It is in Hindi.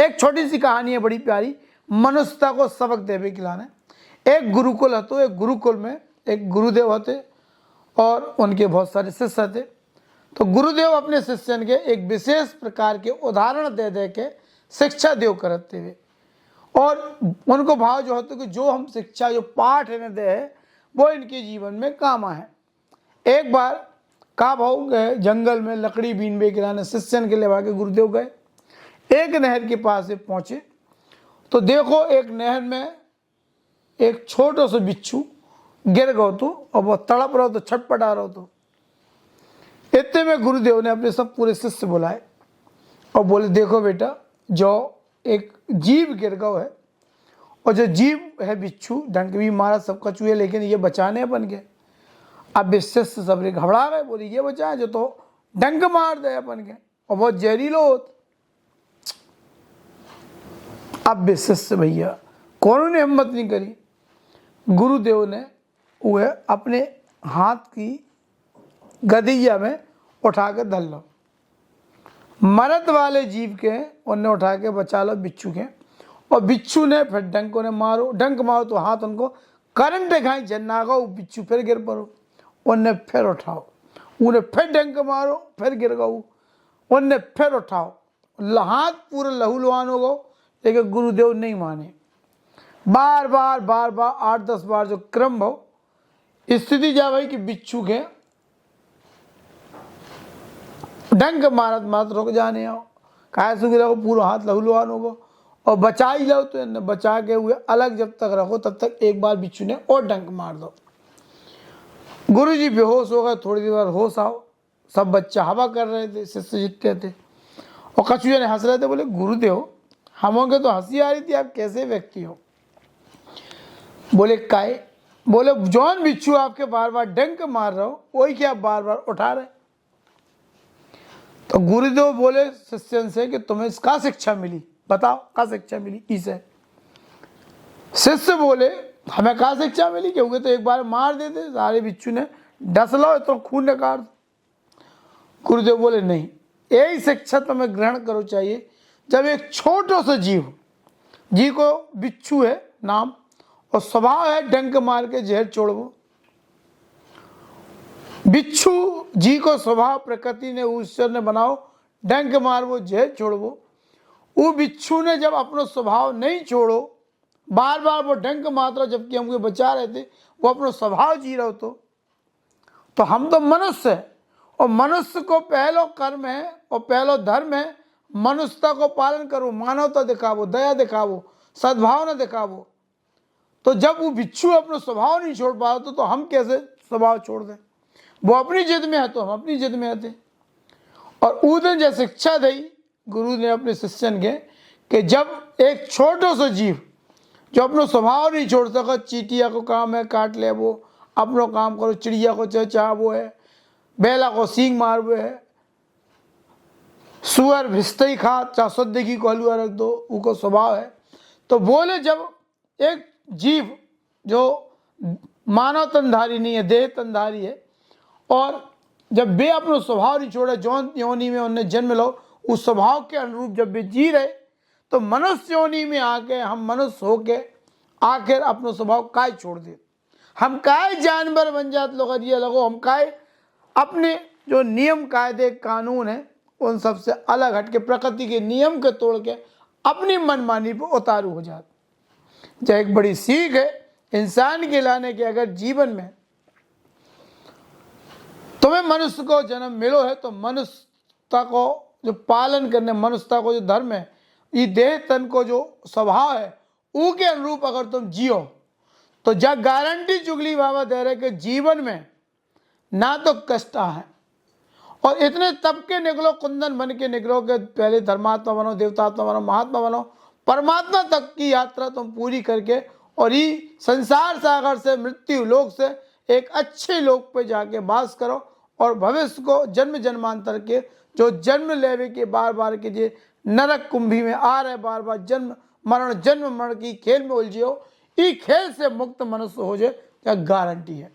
एक छोटी सी कहानी है बड़ी प्यारी, मनुष्यता को सबक देवे खिलाने। एक गुरुकुल हतो, एक गुरुकुल में एक गुरुदेव होते और उनके बहुत सारे शिष्य थे। तो गुरुदेव अपने शिष्यन के एक विशेष प्रकार के उदाहरण दे दे के शिक्षा देव करते हुए, और उनको भाव जो होते कि जो हम शिक्षा जो पाठ इन्हें दे है वो इनके जीवन में काम आए। एक बार का भाव गए जंगल में लकड़ी बीनबे गिराने, शिष्यन के लेवा के गुरुदेव गए। एक नहर के पास से पहुंचे तो देखो एक नहर में एक छोटा सा बिच्छू गिर गयो तो, और वो तड़प रहो तो छटपटा रहो तो। इतने में गुरुदेव ने अपने सब पूरे शिष्य बुलाए और बोले देखो बेटा, जो एक जीव गिर गयो है, और जो जीव है बिच्छू डंक भी मारा सब कछुए, लेकिन ये बचाने अपन के। अब शिष्य सब घबरा गए, बोले ये बचाए जो तो डंक मार दे अपन के और बहुत जहरीलो होत। अब शिष्य भैया कौन ने हिम्मत नहीं करी। गुरुदेव ने वह अपने हाथ की गदिया में उठा के धर लो, मरद वाले जीव के उन्हें उठा के बचा लो बिच्छू के, और बिच्छू ने फिर डंक ने मारो, डंक मारो तो हाथ उनको करंट खाई जन्ना गो, बिच्छू फिर गिर पड़ो, उन्हें फिर उठाओ, उन्हें फिर डंक मारो फिर गिर गो, उन्हें फिर उठाओ, हाथ पूरा लहू लुहान हो गो। लेकिन गुरुदेव नहीं माने, बार बार 8-10 बार जो क्रम हो स्थिति जा भाई कि बिच्छू के डंक मारत मारत रुक जाने आओ, काय सुख रखो पूरा हाथ लहू लुहान होगो, और बचा ही लो तो इन्हें बचा के हुए अलग जब तक रखो तब तक एक बार बिच्छू ने और डंक मार दो। गुरुजी बेहोश हो गए, थोड़ी देर बाद होश आओ, सब बच्चा हवा कर रहे थे, शिष्य जितने थे, और कछुए ने हंस रहे थे। बोले गुरुदेव हम होंगे तो हंसी आ रही थी, आप कैसे व्यक्ति हो। बोले काय, बोले जौन बिच्छू आपके बार बार डंक मार रहा हो वही क्या आप बार बार उठा रहे। तो गुरुदेव बोले शिष्यन से कि तुम्हें इसका शिक्षा मिली, बताओ का शिक्षा मिली इसे। शिष्य बोले हमें का शिक्षा मिली, क्योंकि तो एक बार मार देते सारे बिच्छू ने डस लो तो खून निकाल। गुरुदेव बोले नहीं, यही शिक्षा तुम्हें ग्रहण करो चाहिए। जब एक छोटा सा जीव, जी को बिच्छू है नाम और स्वभाव है डंक मार के जहर छोड़ो, बिच्छू जी को स्वभाव प्रकृति ने ईश्वर ने बनाओ डंक मार वो जहर छोड़ो। वो बिच्छू ने जब अपना स्वभाव नहीं छोड़ो, बार बार वो डंक मात्रा जबकि हमको बचा रहे थे, वो अपना स्वभाव जी रहे हो। तो हम तो मनुष्य है, और मनुष्य को पहलो कर्म है और पहलो धर्म है मनुष्यता को पालन करो, मानवता दिखावो, दया दिखावो, सद्भावना दिखावो। तो जब वो बिच्छू अपना स्वभाव नहीं छोड़ पा तो हम कैसे स्वभाव छोड़ दें। वो अपनी जिद में है तो हम अपनी जिद में आते। और उस दिन जो शिक्षा दी गुरु ने अपने शिष्यन के कि जब एक छोटा सा जीव जो अपना स्वभाव नहीं छोड़ सका, चीटिया को काम है काट ले वो, अपनो काम करो, चिड़िया को चाह वो है, बेला को सींग मार वो है, सुअर भिस्ते ही खा, चाहे सद्दगी को हलवा रख दो, उनको स्वभाव है। तो बोले जब एक जीव जो मानव तनधारी नहीं है, देह तनधारी है, और जब वे अपना स्वभाव नहीं छोड़े, जौन योनि में उन्हें जन्म लो उस स्वभाव के अनुरूप जब वे जी रहे, तो मनुष्य योनि में आके हम मनुष्य होके आखिर अपना स्वभाव काय छोड़ दे। हम काय जानवर बन जात लोग, ये लगो हम काय अपने जो नियम कायदे कानून है उन सबसे अलग हटके प्रकृति के नियम के तोड़ के अपनी मनमानी पर उतारू हो जाते। जो एक बड़ी सीख है इंसान के लाने के, अगर जीवन में तुम्हें मनुष्य को जन्म मिलो है तो मनुष्यता को जो पालन करने, मनुष्यता को जो धर्म है, ये देह तन को जो स्वभाव है उसके अनुरूप अगर तुम जियो तो जब गारंटी चुगली बाबा दे रहे कि जीवन में ना तो कष्ट है, और इतने तबके निकलो कुंदन बन के निकलो कि पहले धर्मात्मा बनो, देवतात्मा बनो, महात्मा बनो, परमात्मा तक की यात्रा तुम पूरी करके और ये संसार सागर से मृत्यु लोक से एक अच्छे लोक पे जाके वास करो, और भविष्य को जन्म जन्मांतर के जो जन्म लेवे के बार बार के जे नरक कुंभी में आ रहे, बार बार जन्म मरण की खेल में उलझे हो, ये खेल से मुक्त मनुष्य हो जाए क्या गारंटी है।